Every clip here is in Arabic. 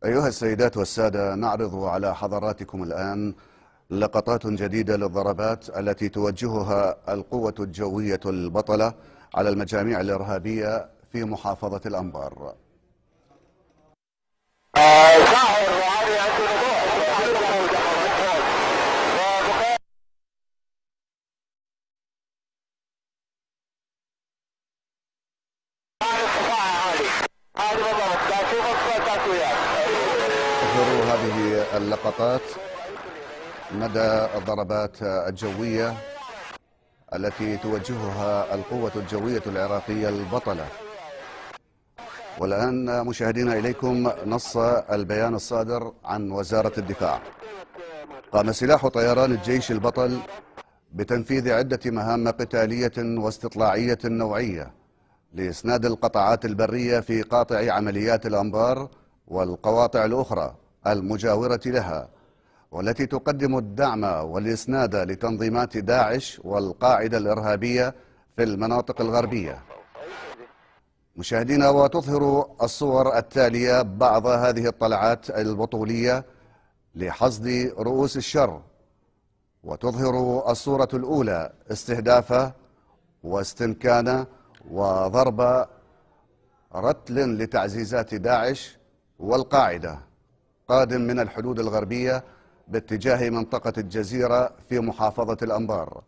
أيها السيدات والسادة، نعرض على حضراتكم الآن لقطات جديدة للضربات التي توجهها القوة الجوية البطلة على المجاميع الإرهابية في محافظة الأنبار. تظهر هذه اللقطات مدى الضربات الجوية التي توجهها القوة الجوية العراقية البطلة. والآن مشاهدينا إليكم نص البيان الصادر عن وزارة الدفاع. قام سلاح طيران الجيش البطل بتنفيذ عدة مهام قتالية واستطلاعية نوعية لإسناد القطاعات البرية في قاطع عمليات الأنبار والقواطع الأخرى المجاورة لها، والتي تقدم الدعم والإسناد لتنظيمات داعش والقاعدة الإرهابية في المناطق الغربية. مشاهدينا، وتظهر الصور التالية بعض هذه الطلعات البطولية لحصد رؤوس الشر، وتظهر الصورة الأولى استهداف واستمكان وضرب رتل لتعزيزات داعش والقاعدة قادم من الحدود الغربية باتجاه منطقة الجزيرة في محافظة الأنبار،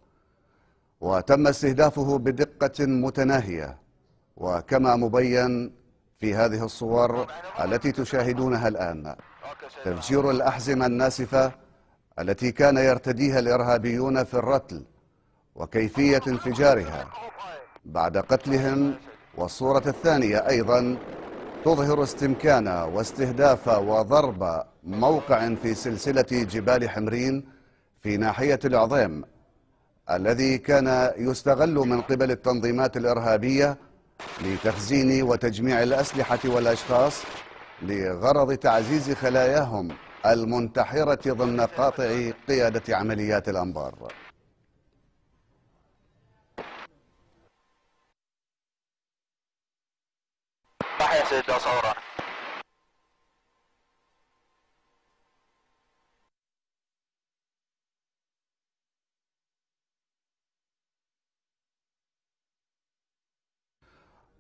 وتم استهدافه بدقة متناهية، وكما مبين في هذه الصور التي تشاهدونها الآن تفجير الأحزمة الناسفة التي كان يرتديها الإرهابيون في الرتل وكيفية انفجارها بعد قتلهم. والصورة الثانية أيضا تظهر استمكان واستهداف وضرب موقع في سلسلة جبال حمرين في ناحية العظيم الذي كان يستغل من قبل التنظيمات الإرهابية لتخزين وتجميع الأسلحة والأشخاص لغرض تعزيز خلاياهم المنتحرة ضمن قاطع قيادة عمليات الأنبار. تحية سيدنا صورة.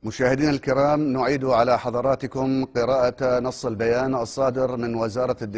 مشاهدينا الكرام، نعيد على حضراتكم قراءة نص البيان الصادر من وزارة الدفاع